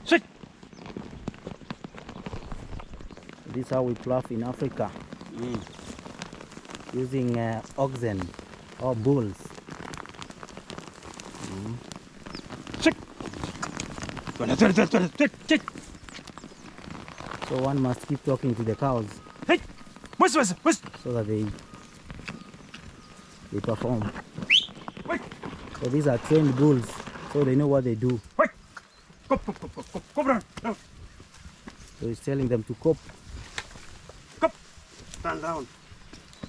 Sit. This is how we plough in Africa, using oxen or bulls. Sit. So one must keep talking to the cows, hey, so that they perform. Wait. So these are trained bulls, so they know what they do. Wait. Go down. So he's telling them to cop. Stand down.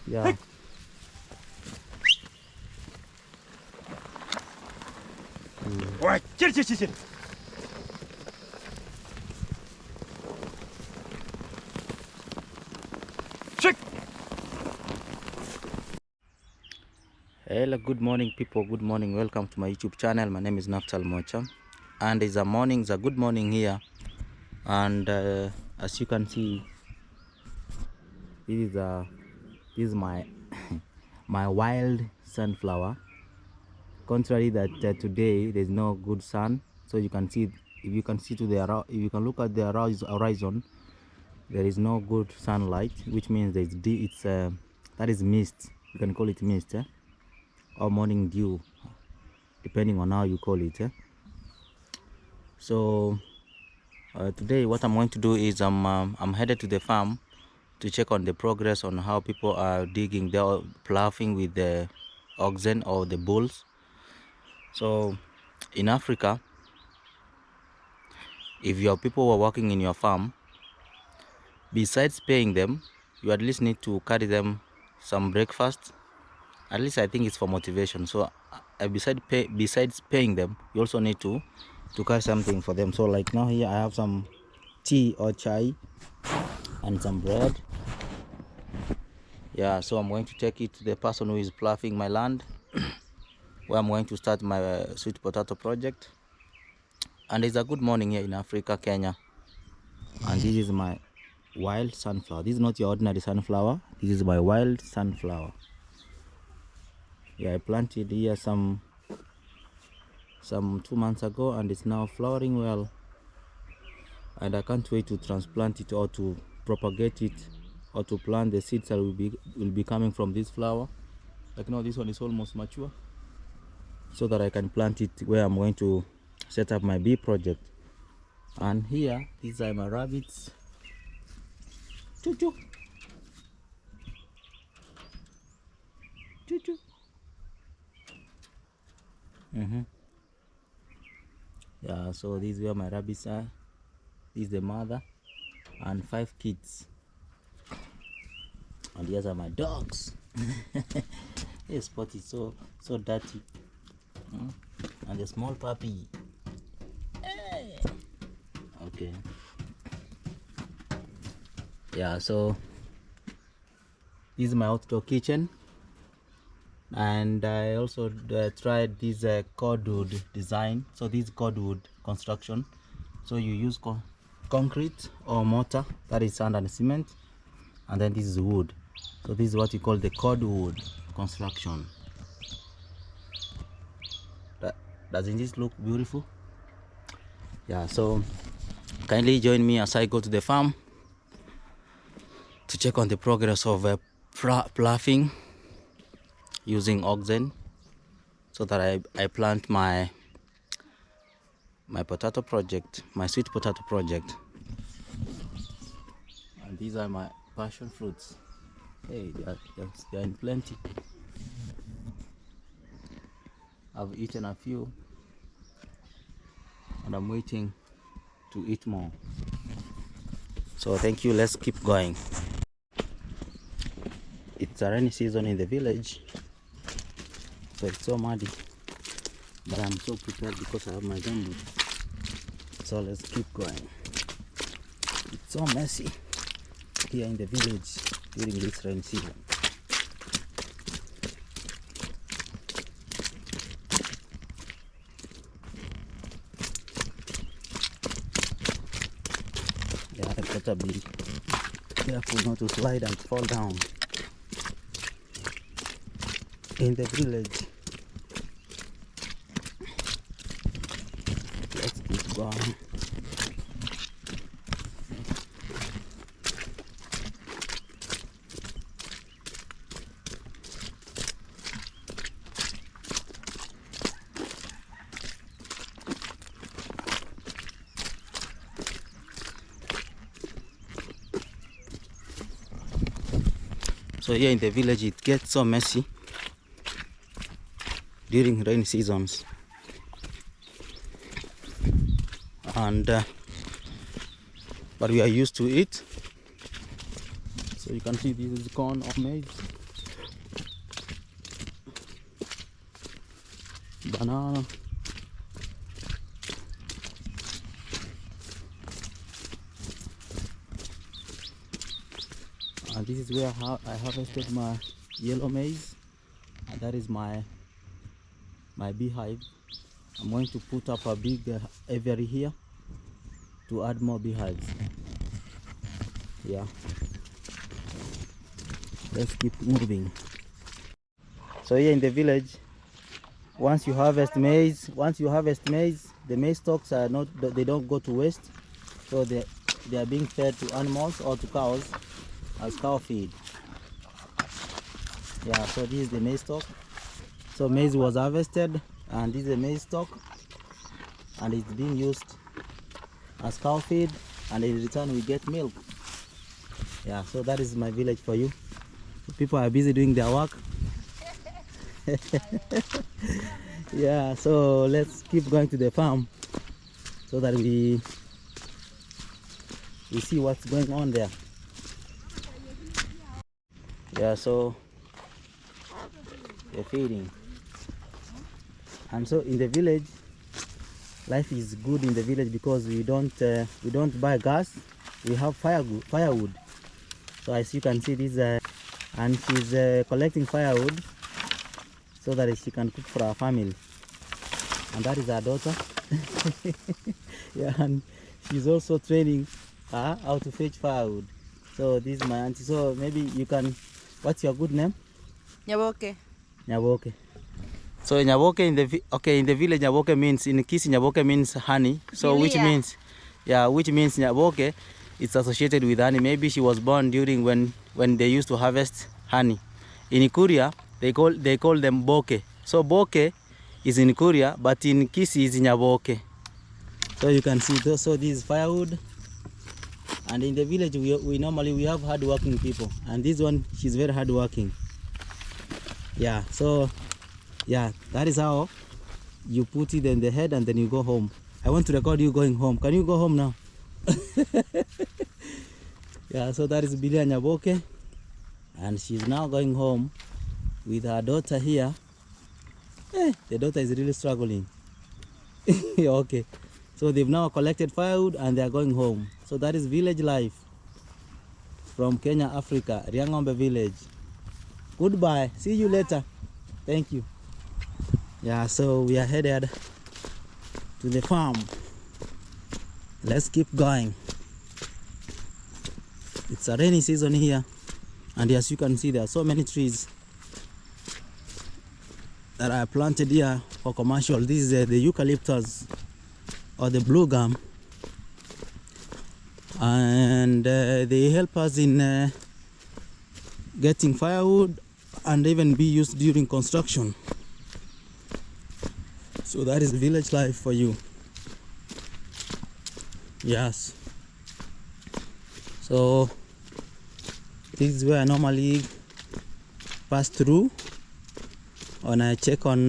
Yeah. Hey. Alright, sit. Hello, good morning people, good morning, welcome to my YouTube channel. My name is Naftal Mocha, and it's a good morning here. And as you can see, this is my my wild sunflower. Contrary that today there's no good sun, so you can see, if you can look at the horizon, there is no good sunlight, which means that is mist. You can call it mist, or morning dew, depending on how you call it. So today what I'm going to do is I'm headed to the farm to check on the progress on how people are digging. They're ploughing with the oxen or the bulls. So in Africa, if your people were working in your farm, besides paying them, you at least need to carry them some breakfast. At least I think it's for motivation. So besides paying them, you also need to carry something for them. So like now here I have some tea or chai and some bread. Yeah, so I'm going to take it to the person who is ploughing my land, where I'm going to start my sweet potato project. And it's a good morning here in Africa, Kenya. And this is my wild sunflower. This is not your ordinary sunflower. This is my wild sunflower. Yeah, I planted here some 2 months ago, and it's now flowering well. And I can't wait to transplant it, or to propagate it, or to plant the seeds that will be coming from this flower. Like now, this one is almost mature, so that I can plant it where I'm going to set up my bee project. And here, these are my rabbits. Choo-choo. Choo-choo. Yeah, so these where my rabbits are. This is the mother and 5 kids. And these are my dogs. Hey, Spot is so dirty. And the small puppy. Hey. Okay. Yeah, so this is my outdoor kitchen. And I also tried this cordwood design. So this cordwood construction. So you use concrete or mortar, that is sand and cement, and then this is wood. So this is what you call the cordwood construction. Doesn't this look beautiful? Yeah, so kindly join me as I go to the farm to check on the progress of ploughing using oxen, so that I plant my potato project, my sweet potato project. And these are my passion fruits. Hey, they are in plenty. I've eaten a few, and I'm waiting to eat more. So thank you, let's keep going. It's a rainy season in the village, so it's so muddy, but I'm so prepared because I have my gumboot. So let's keep going. It's so messy here in the village during this rainy season. Yeah, I better be careful not to slide and fall down in the village. Let's keep going. So here in the village it gets so messy during rainy seasons, and but we are used to it. So you can see this is corn or maize, banana, and this is where I harvested my yellow maize, and that is my beehive. I'm going to put up a big aviary here to add more beehives. Yeah, let's keep moving. So here in the village, once you harvest maize, the maize stalks are not, they don't go to waste, so they are being fed to animals or to cows as cow feed. Yeah, so this is the maize stalk. So maize was harvested, and this is a maize stalk, and it's being used as cow feed, and in return we get milk. Yeah, so that is my village for you. People are busy doing their work. Yeah, so let's keep going to the farm so that we see what's going on there. Yeah, so they're feeding. And so in the village, life is good in the village because we don't buy gas. We have firewood. So as you can see, this and she's collecting firewood so that she can cook for our family. And that is our daughter. Yeah, and she's also training her how to fetch firewood. So this is my auntie. So maybe you can, what's your good name? Nyaboke. Nyaboke. So Nyaboke in the village, Nyaboke means, in Kisi, Nyaboke means honey. So which means Nyaboke, it's associated with honey. Maybe she was born during when they used to harvest honey. In Kuria, they call them Boke. So Boke is in Kuria, but in Kisi is Nyaboke. So you can see this. So this is firewood. And in the village, we normally have hard-working people. And this one, she's very hard-working. Yeah, so yeah, that is how you put it in the head and then you go home. I want to record you going home. Can you go home now? Yeah, so that is Bilia Nyaboke, and she's now going home with her daughter here. The daughter is really struggling. Okay, so they've now collected firewood and they are going home. So that is village life from Kenya, Africa, Riangombe village. Goodbye, see you later. Thank you. Yeah, so we are headed to the farm. Let's keep going. It's a rainy season here, and as you can see, there are so many trees that are planted here for commercial. This is the eucalyptus or the blue gum, and they help us in getting firewood and even be used during construction. So that is village life for you. Yes. So this is where I normally pass through when I check on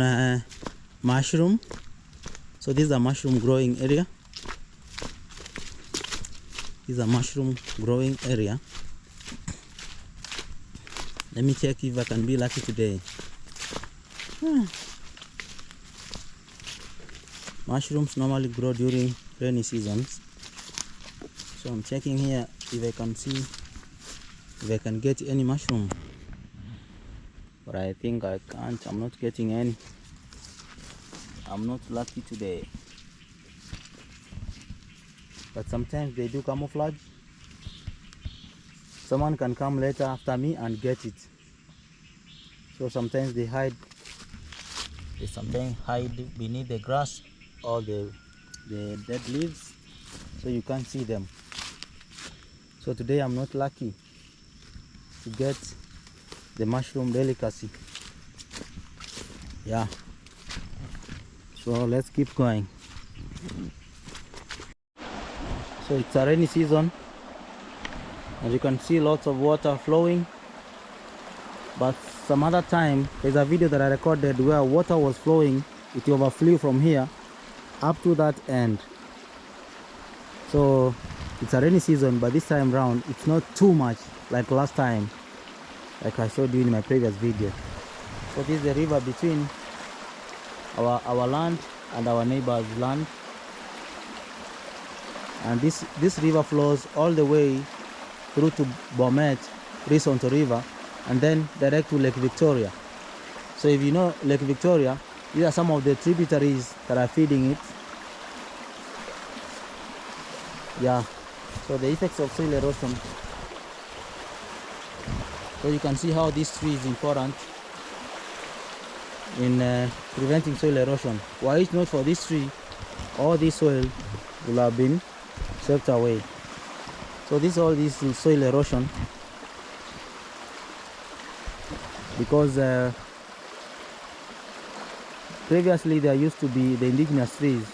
mushroom. So this is a mushroom growing area. This is a mushroom growing area. Let me check if I can be lucky today. Mushrooms normally grow during rainy seasons. So I'm checking here if I can see if I can get any mushroom. But I think I can't. I'm not getting any. I'm not lucky today. But sometimes they do camouflage. Someone can come later after me and get it. So sometimes they hide. They sometimes hide beneath the grass or the dead leaves, so you can't see them. So today I'm not lucky to get the mushroom delicacy. Yeah. So let's keep going. So it's a rainy season, and you can see lots of water flowing. But some other time, there's a video that I recorded where water was flowing. It overflew from here up to that end. So it's a rainy season, but this time round it's not too much like last time, like I showed you in my previous video. So this is the river between our land and our neighbor's land, and this river flows all the way through to Bomet, Risonto River, and then direct to Lake Victoria. So if you know Lake Victoria, these are some of the tributaries that are feeding it. Yeah, so the effects of soil erosion. So you can see how this tree is important in preventing soil erosion. Were it not for this tree, all this soil will have been swept away. So this all this soil erosion, because previously there used to be the indigenous trees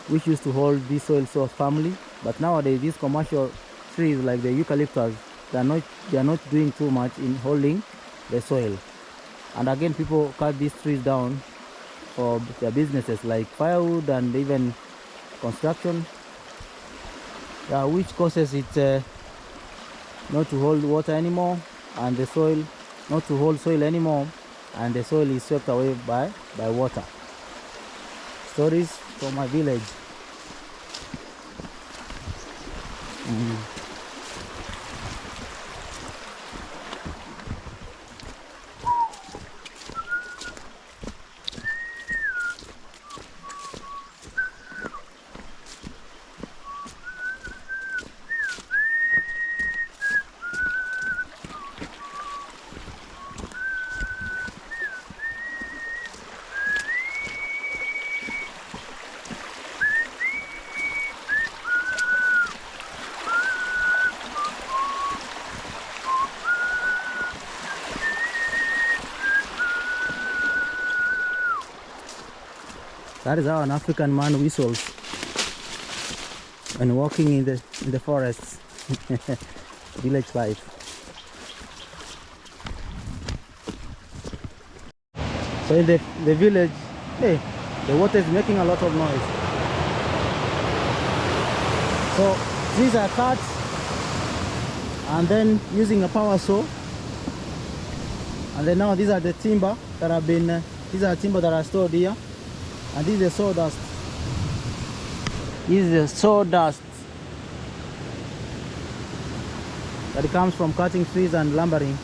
which used to hold this soil so firmly, but nowadays these commercial trees like the eucalyptus, they are not doing too much in holding the soil. And again, people cut these trees down for their businesses like firewood and even construction, which causes it not to hold water anymore, and the soil not to hold soil anymore, and the soil is swept away by water. Stories from my village. That is how an African man whistles when walking in the forests. Village life. So in the village, hey, the water is making a lot of noise. So these are cut and then using a power saw, and then now these are the timber that have been these are timber that are stored here. And this is the sawdust. This is the sawdust that comes from cutting trees and lumbering.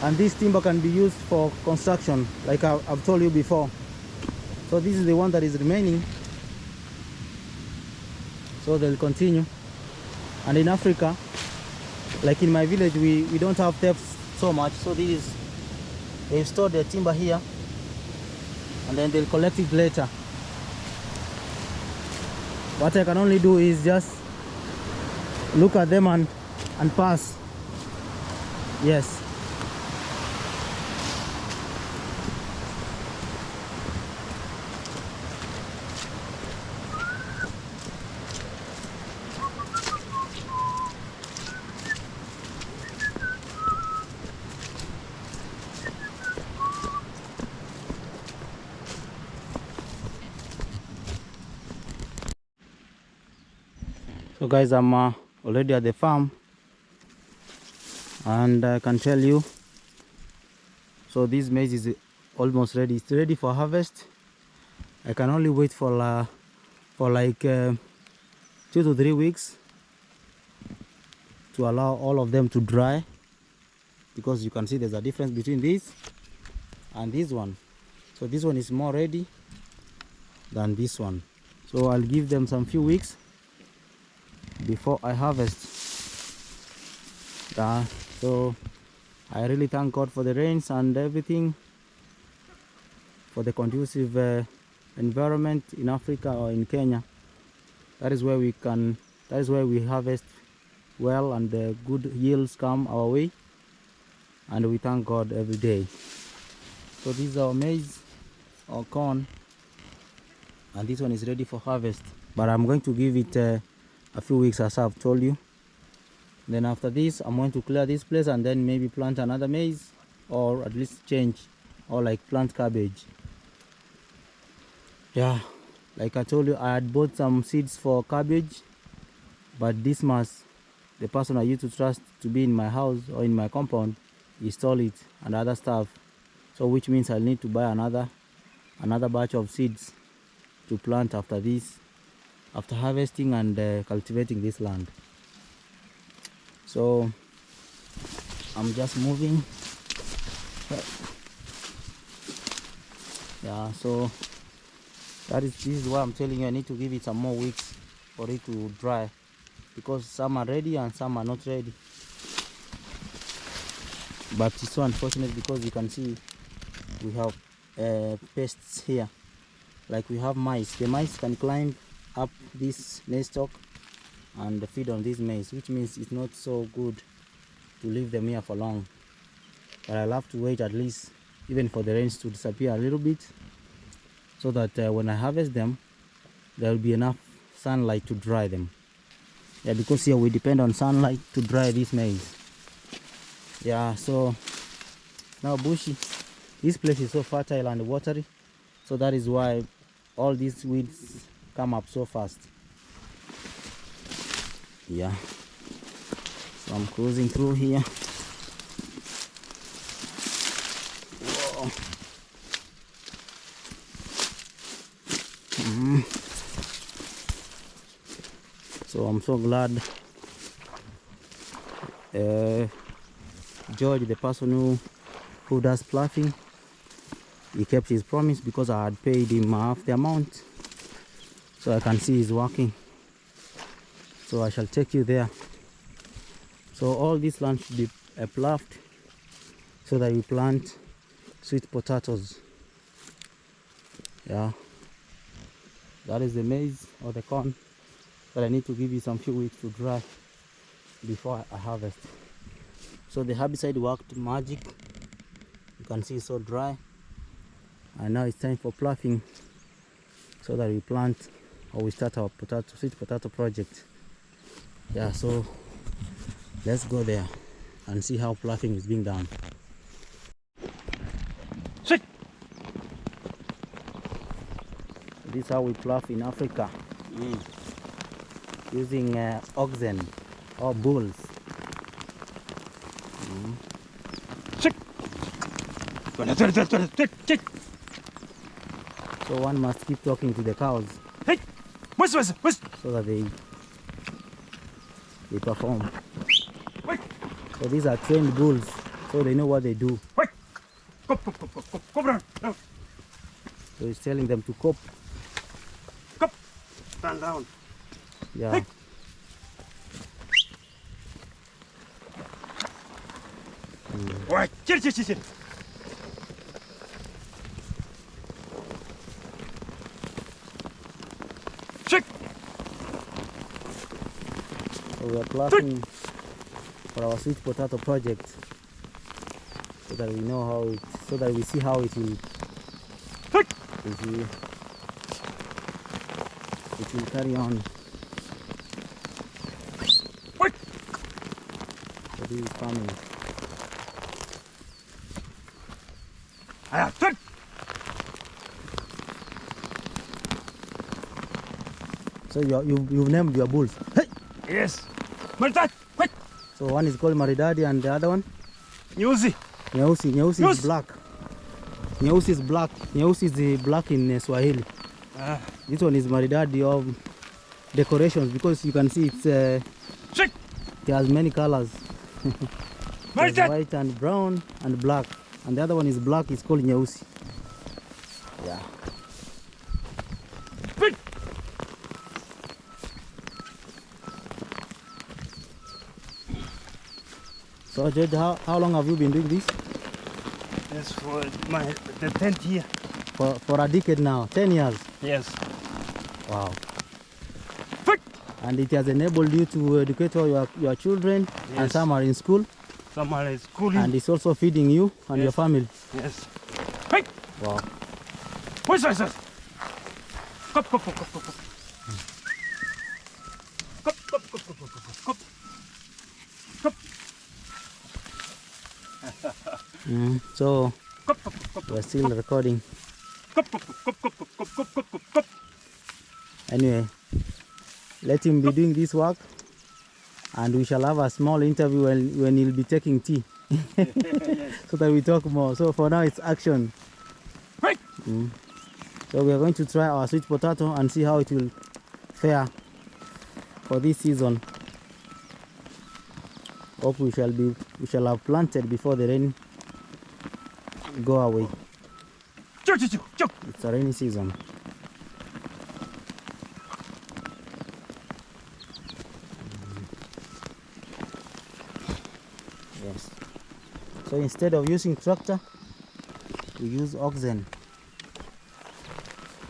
And this timber can be used for construction, like I've told you before. So this is the one that is remaining. So they'll continue. And in Africa, like in my village, we don't have thefts so much. So they've stored the timber here, and then they'll collect it later. What I can only do is just look at them and pass. Yes. So guys, I'm already at the farm, and I can tell you, so this maize is almost ready. It's ready for harvest. I can only wait for like 2 to 3 weeks to allow all of them to dry, because you can see there's a difference between this and this one. So this one is more ready than this one. So I'll give them some few weeks before I harvest. So I really thank God for the rains and everything, for the conducive environment in Africa or in Kenya. That is where we harvest well, and the good yields come our way, and we thank God every day. So this is our maize or corn, and this one is ready for harvest, but I'm going to give it a few weeks, as I've told you. Then after this, I'm going to clear this place and then maybe plant another maize, or at least change, or like plant cabbage. Yeah, like I told you, I had bought some seeds for cabbage, but this month the person I used to trust to be in my house or in my compound, he stole it and other stuff. So which means I'll need to buy another batch of seeds to plant after this, after harvesting and cultivating this land. So I'm just moving. Yeah, so this is why I'm telling you, I need to give it some more weeks for it to dry, because some are ready and some are not ready. But it's so unfortunate because you can see we have pests here. Like we have mice. The mice can climb up this maize stalk and feed on this maize, which means it's not so good to leave them here for long. But I'll have to wait at least even for the rains to disappear a little bit, so that when I harvest them, there will be enough sunlight to dry them. Yeah, because here we depend on sunlight to dry this maize. Yeah, so now bushy, this place is so fertile and watery, so that is why all these weeds come up so fast. Yeah, so I'm cruising through here. Whoa. So I'm so glad George, the person who does ploughing, he kept his promise, because I had paid him half the amount, so I can see he's working. So I shall take you there. So all this land should be ploughed so that we plant sweet potatoes. Yeah, that is the maize or the corn that I need to give you some few weeks to dry before I harvest. So the herbicide worked magic. You can see it's so dry, and now it's time for ploughing so that we plant, or we start our sweet potato project. Yeah, so let's go there and see how ploughing is being done. Sit. This is how we plough in Africa, using oxen or bulls. So one must keep talking to the cows so that they perform. So these are trained bulls, so they know what they do. So he's telling them to cop. Stand down. Yeah. So we are ploughing for our sweet potato project, so that we know how it, so that we see how it will carry on. So this is farming. So you've named your bulls. Hey! Yes. Maridadi. Wait. So one is called Maridadi and the other one? Nyeusi. Nyeusi is black. Nyeusi is black. Nyeusi is the black in Swahili. This one is Maridadi of decorations, because you can see it's it has many colors. There's white and brown and black, and the other one is black. It's called Nyeusi. Yeah. So George, how long have you been doing this? Yes, for the 10th year. For a decade now, 10 years. Yes. Wow. And it has enabled you to educate all your children, yes. And some are in school. Some are in school. And it's also feeding you and your family. Yes. Wow. What's that? So we're still recording. Anyway, let him be doing this work, and we shall have a small interview when he'll be taking tea. So that we talk more. So for now it's action. So we are going to try our sweet potato and see how it will fare for this season. Hope we shall have planted before the rain go away. It's a rainy season. Yes. So instead of using tractor, we use oxen.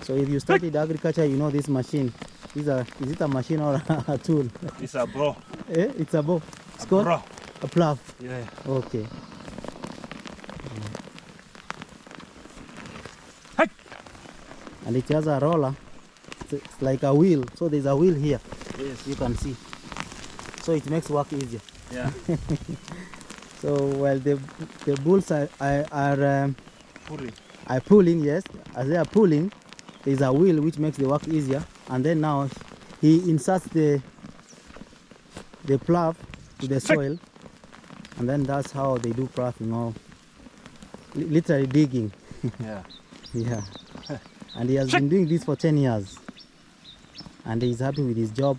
So if you studied agriculture, you know this machine. Is it a machine or a tool? It's a bro. Eh? It's a bow. It's called Bro. a plough. Yeah. Okay. Hey. And it has a roller. It's like a wheel. So there's a wheel here. Yes. You can see. So it makes work easier. Yeah. So while the bulls are Pulling. yes. As they are pulling, there's a wheel which makes the work easier. And then now he inserts the plough to the soil, and then that's how they do ploughing, or literally digging. Yeah. Yeah. And he has been doing this for 10 years, and he's happy with his job.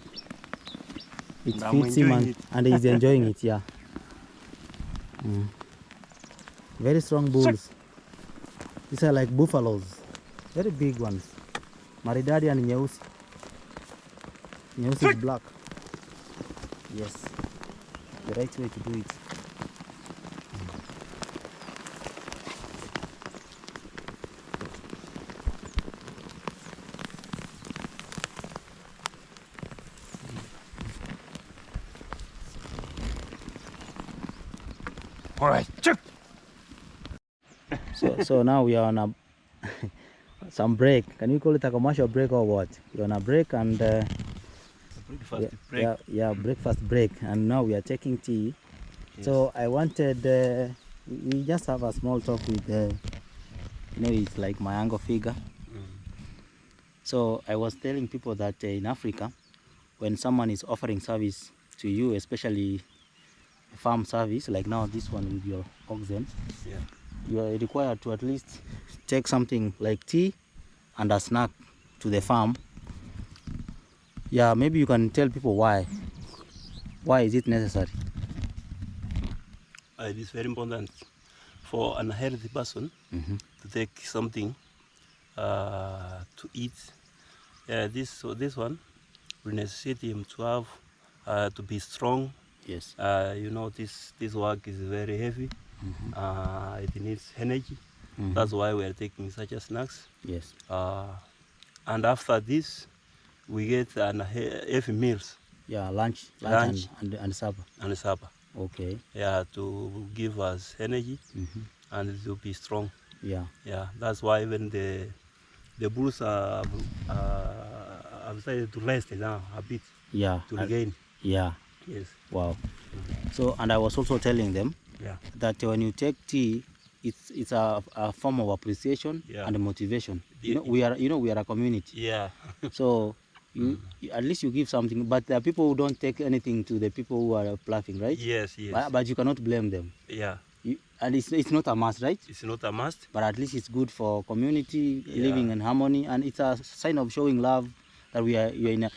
It fits him, and he's enjoying it. Yeah. Very strong bulls. These are like buffaloes, very big ones. Maridadi and nyeusi. Nyeusi is black. Yes, the right way to do it. All right. Check. So now we are on a some break. Can you call it a commercial break or what? We're on a break, and Breakfast break. yeah, breakfast break, and now we are taking tea. Yes. So I wanted we just have a small talk with it's like my angle figure. So I was telling people that in Africa, when someone is offering service to you, especially farm service, like now this one with your oxen, Yeah. you are required to at least take something like tea and a snack to the farm. Yeah, maybe you can tell people why. Why is it necessary? It is very important for an healthy person to take something to eat. Yeah, this one will necessitate him to have to be strong. Yes. This work is very heavy. It needs energy. That's why we are taking such a snacks. Yes. And after this, we get an heavy meals. Yeah, lunch and supper. And supper. Okay. Yeah, to give us energy and to be strong. Yeah. Yeah, that's why even the bulls have decided to rest now a bit. Yeah. To regain. Yeah. Yes. Wow. So, and I was also telling them that when you take tea, it's a form of appreciation and motivation. We are a community. Yeah. So you at least you give something, but there are people who don't take anything to the people who are ploughing, right? Yes. But you cannot blame them. Yeah. And it's not a must, right? It's not a must. But at least it's good for community living in harmony, and it's a sign of showing love that we are in a,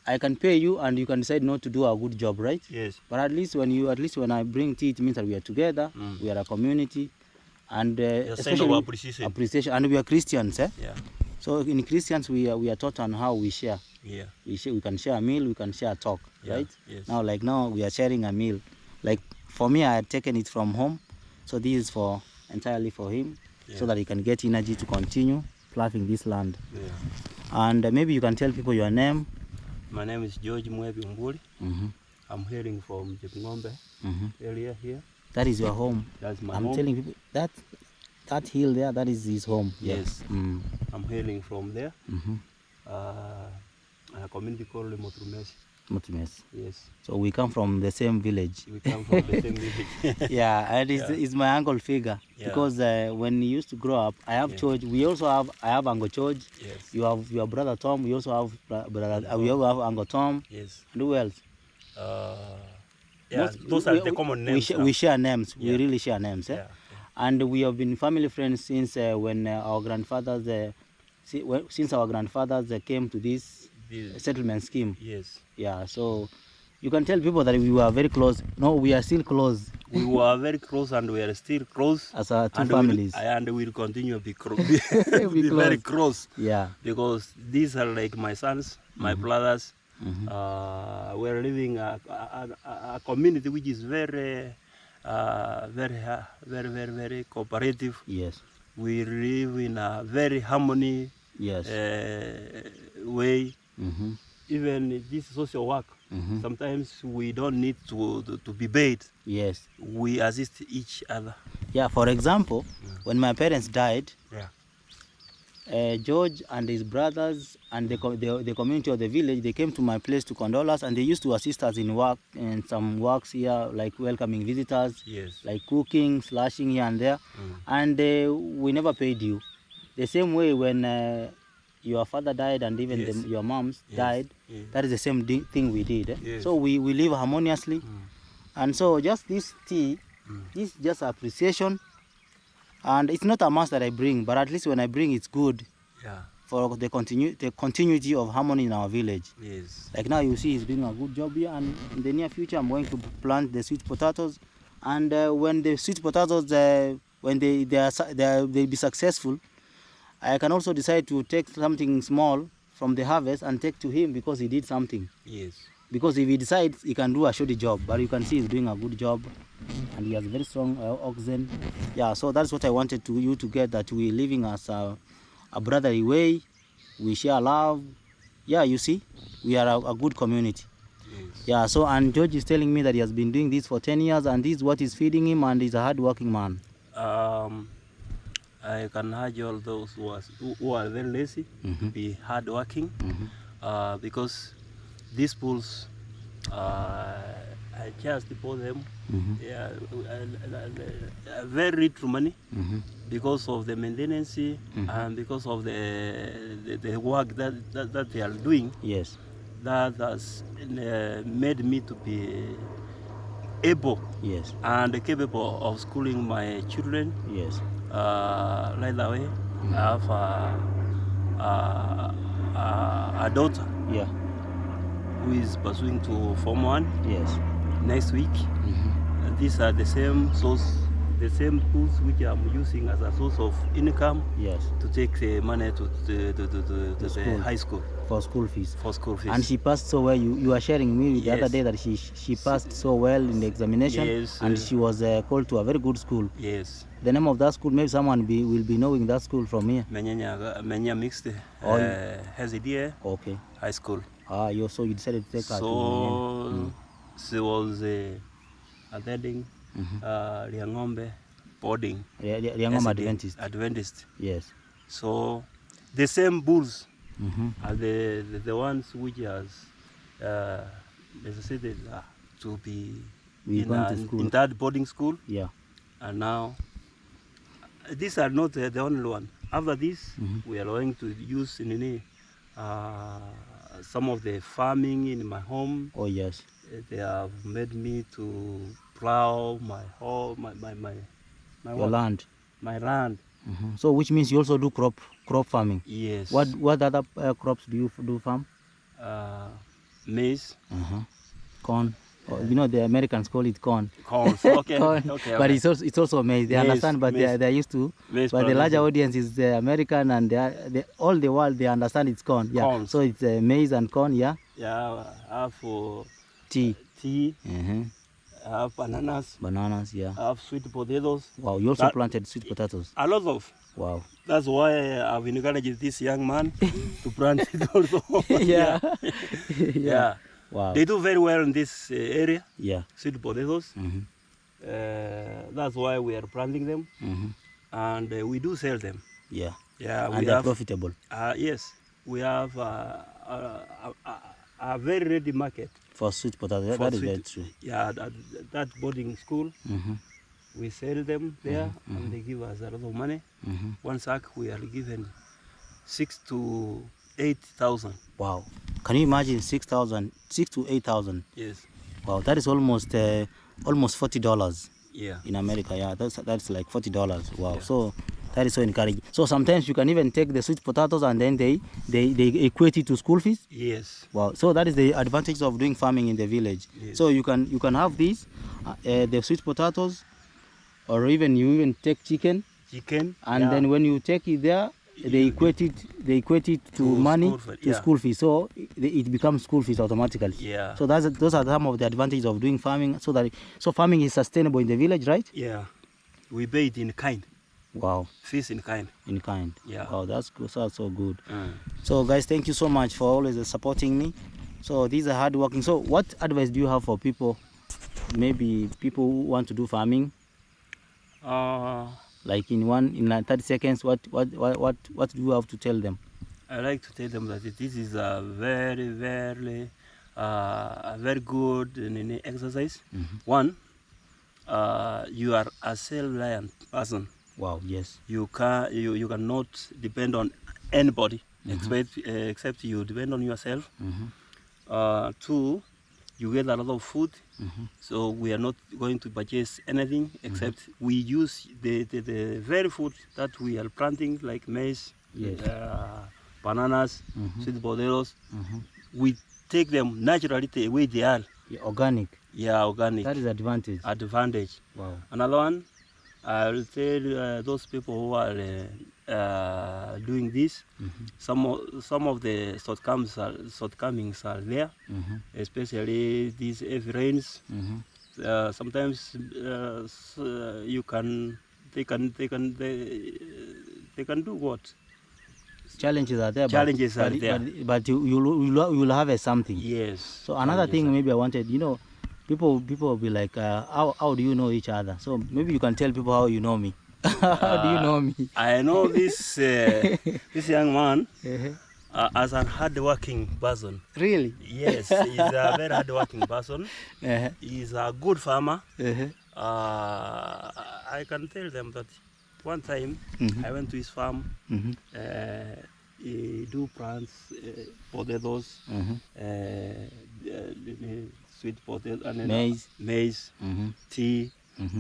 I can pay you and you can decide not to do a good job, right? Yes. But at least when I bring tea, it means that we are together, we are a community, and especially sign of appreciation. And we are Christians, eh? Yeah. So in Christians we are taught on how we share. Yeah. We can share a meal, we can share a talk, right? Yes. Now we are sharing a meal. Like for me, I had taken it from home, so this is entirely for him, so that he can get energy to continue ploughing this land. Yeah. And maybe you can tell people your name. My name is George Mwebi Mbuli. I'm hailing from Jepingombe area here. That is your home. That's my home. I'm telling people that hill there, that is his home. Yes. I'm hailing from there. A community called Motrumesi. Mutimes. Yes, So we come from the same village. we come from the same village. Yeah, and Yeah. it's my uncle figure Yeah. because when he used to grow up, I have Yeah. George. I have Uncle George. Yes. You have your brother Tom. We also have brother. Tom. We also have Uncle Tom. Yes. And who else? Yeah, those are the common names. We share names. Yeah. We really share names. Yeah. And we have been family friends since when our grandfathers, since our grandfathers came to this settlement scheme. Yes. Yeah, so you can tell people that we were very close. No, we are still close. We were very close, and we are still close As our two families. And we'll continue to be, Be very close. Yeah. Because these are like my sons, my brothers. We're living a community which is very cooperative. Yes. We live in a very harmony. Yes. Way. Mm-hmm. Even this social work, Mm-hmm. sometimes we don't need to be paid. Yes. We assist each other. Yeah, for example, when my parents died, Yeah. George and his brothers and the community of the village, they came to my place to condole us, and they used to assist us in work and some works here, like welcoming visitors, Yes. like cooking, slashing here and there, and we never paid you. The same way when your father died and even Yes. your moms Yes. died, Yes. that is the same thing we did. Yes. So we live harmoniously, and so just this tea, this is just appreciation. And it's not a mass that I bring, but at least when I bring, it's good Yeah. for the continuity of harmony in our village. Yes. Like now you see he's doing a good job here, and in the near future I'm going to plant the sweet potatoes. And when the sweet potatoes, when they'll be successful, I can also decide to take something small from the harvest and take to him because he did something. Yes. Because if he decides, he can do a shoddy job, but you can see he's doing a good job, and he has very strong oxen. Yeah, so that's what I wanted you to get, that we're living as a brotherly way. We share love. Yeah, you see, we are a good community. Yes. Yeah, so, and George is telling me that he has been doing this for 10 years, and this is what is feeding him, and he's a hard-working man. I can urge all those who are very lazy to be hardworking, because these pools, I just bought them. Yeah, very little money because of the maintenance and because of the work that they are doing. Yes. That has made me to be able Yes. and capable of schooling my children. Yes. Right away, I have a daughter. Yeah. Who is pursuing to Form 1. Yes. Next week. These are the same tools which I'm using as a source of income. Yes. To take the money to the high school. For school fees. For school fees. And she passed so well. You were sharing me the Yes. other day that she passed so well in the examination. Yes. And she was called to a very good school. Yes. The name of that school, maybe someone will be knowing that school from here. Menya Mixed HZDA Okay. High School. So you decided to take her to So she was attending Liang'ombe boarding. Liang'ombe Adventist. Adventist. Yes. So the same bulls are the ones which has necessitated to be in that boarding school. Yeah. And now these are not the only one. After this, we are going to use some of the farming in my home. Oh yes. They have made me to plough my home, Your land. My land. So which means you also do crop farming. Yes. What other crops do you do farm? Maize. Corn. You know the Americans call it corn. Corn. Okay. Corn. Okay. But it's also maize. They understand, but they're used to. Maize, but the larger audience is the American, and all the world they understand it's corn. Yeah. Corn. So it's maize and corn. Yeah. Yeah. I have Tea. I have bananas. Bananas. Yeah. I have sweet potatoes. Wow. You also planted sweet potatoes. A lot of. Wow. That's why I've encouraged this young man to plant it also. Yeah. Yeah. Wow. They do very well in this area. Yeah. Sweet potatoes. That's why we are planting them, and we do sell them. Yeah. Yeah. And they're profitable. Yes, we have a very ready market for sweet potato. for That is sweet, very true. Yeah, that boarding school, we sell them there, and they give us a lot of money. One sack we are given 6,000 to 8,000. Wow. Can you imagine 6,000, 6,000 to 8,000? Yes. Wow, that is almost $40. Yeah. In America. Yeah, that's like $40. Wow. Yeah. So that is so encouraging. So sometimes you can even take the sweet potatoes and then they equate it to school fees. Yes. Wow. So that is the advantage of doing farming in the village. Yes. So you can have these, the sweet potatoes, or you take chicken. Chicken. And then when you take it there, they equate it to money, school fees. So it becomes school fees automatically. Yeah. So those are some of the advantages of doing farming. So farming is sustainable in the village, right? Yeah. We pay it in kind. Wow. Fees in kind. In kind. Yeah. Wow, that's good. That's so good. So guys, thank you so much for always supporting me. So these are hardworking. So what advice do you have for people? Maybe people who want to do farming. Like in 30 seconds, what do you have to tell them? I like to tell them that this is a very, very, very good exercise. One, you are a self-reliant person. Wow. Yes. You cannot depend on anybody except you depend on yourself. Two, you get a lot of food, so we are not going to purchase anything except we use the very food that we are planting, like maize, bananas, sweet potatoes. We take them naturally the way they are. Yeah, organic. Yeah, organic. That is advantage. Advantage. Wow. Another one, I will tell those people who are doing this. Some of the shortcomings are there, especially these heavy rains. Sometimes they can do what? Challenges are there. Challenges are there. But you will have something. Yes. So another thing maybe I wanted, people will be like, how do you know each other? So maybe you can tell people how you know me. How do you know me? I know this this young man as a hard-working person. Really? Yes, he's a very hard-working person. He's a good farmer. I can tell them that one time I went to his farm. He do plants, potatoes, sweet potatoes, and maize, tea,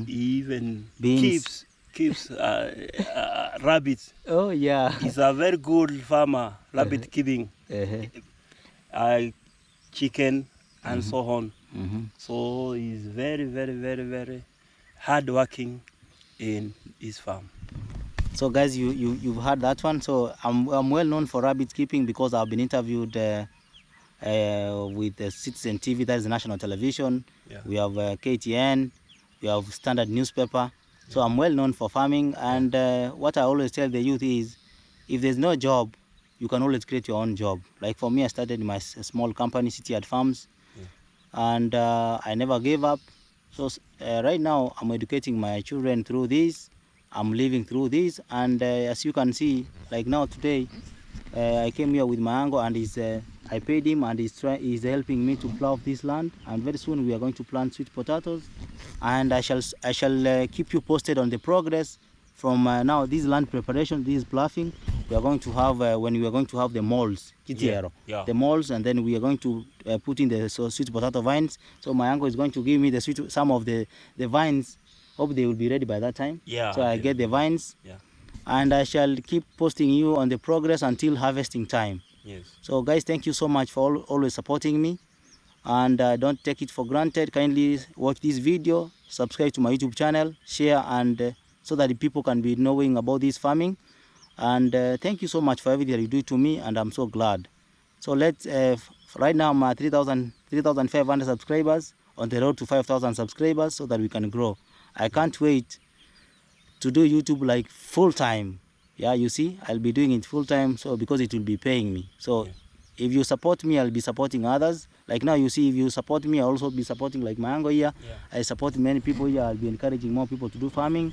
even beans. keeps rabbits. Oh yeah. He's a very good farmer, rabbit keeping, chicken, and so on. So he's very, very, very, very hardworking in his farm. So guys, you've heard that one. So I'm well known for rabbit keeping because I've been interviewed with Citizen TV, that is national television. Yeah. We have KTN, we have Standard newspaper. So I'm well known for farming, and what I always tell the youth is, if there's no job, you can always create your own job. Like for me, I started my small company, City at Farms, and I never gave up. So right now, I'm educating my children through this. I'm living through this, and as you can see, like now today, I came here with my uncle, and I paid him, and he's helping me to plough this land. And very soon we are going to plant sweet potatoes, and I shall keep you posted on the progress from now. This land preparation, this ploughing, we are going to have when we are going to have the molds, the molds, and then we are going to put in the sweet potato vines. So my uncle is going to give me some of the vines. Hope they will be ready by that time. Yeah. So I get the vines. Yeah. And I shall keep posting you on the progress until harvesting time. Yes. So guys, thank you so much for always supporting me, and don't take it for granted. Kindly watch this video, subscribe to my YouTube channel, share, and so that the people can be knowing about this farming. And thank you so much for everything that you do to me, and I'm so glad. So let's right now I'm at 3,500 subscribers, on the road to 5,000 subscribers, so that we can grow. I can't wait to do YouTube like full time. Yeah, you see, I'll be doing it full time, so because it will be paying me. So if you support me, I'll be supporting others. Like now, you see, if you support me, I'll also be supporting, like my uncle here. I support many people here. I'll be encouraging more people to do farming,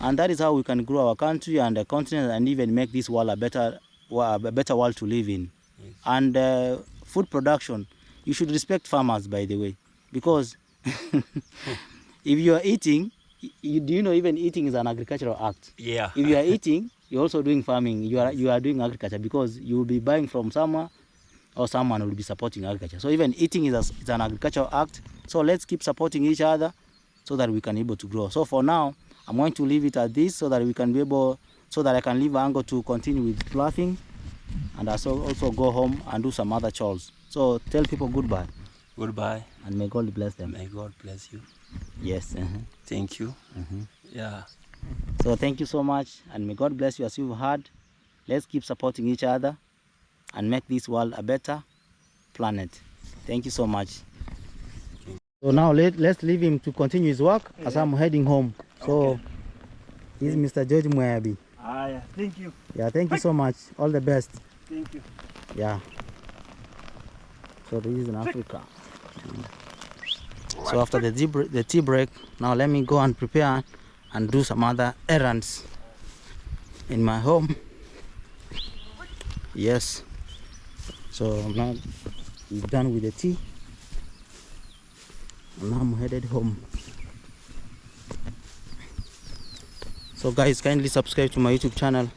and that is how we can grow our country and the continent, and even make this world a better world to live in. And food production, you should respect farmers, by the way, because if you are eating, do you know even eating is an agricultural act? Yeah. If you are eating, you're also doing farming. You are doing agriculture, because you will be buying from someone, or someone will be supporting agriculture. So even eating is an agricultural act. So let's keep supporting each other so that we can be able to grow. So for now, I'm going to leave it at this so that we can be able, so that I can leave Ango to continue with ploughing, and also go home and do some other chores. So tell people goodbye. Goodbye. And may God bless them. May God bless you. Yes. Thank you. Yeah. So thank you so much, and may God bless you. As you've heard, let's keep supporting each other and make this world a better planet. Thank you so much. So now let's leave him to continue his work as I'm heading home. So this is Mr. George Mwabi. Yeah. Thank you. Yeah, thank you so much. All the best. Thank you. Yeah. So this is in Africa. So after the tea break, now let me go and prepare and do some other errands in my home. Yes. So now we're done with the tea, and now I'm headed home. So guys, kindly subscribe to my YouTube channel.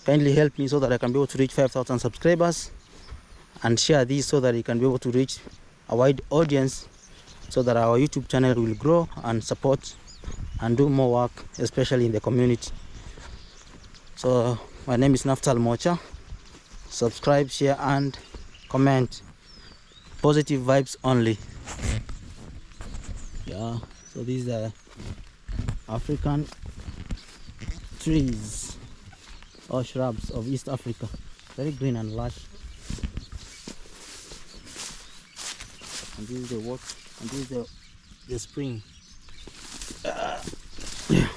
Kindly help me so that I can be able to reach 5,000 subscribers, and share this so that it can be able to reach a wide audience, so that our YouTube channel will grow and support and do more work, especially in the community. So my name is Naftal Mocha. Subscribe, share and comment. Positive vibes only. Yeah, so these are African trees or shrubs of East Africa, very green and lush. And this is the water, and this is the spring. Yeah.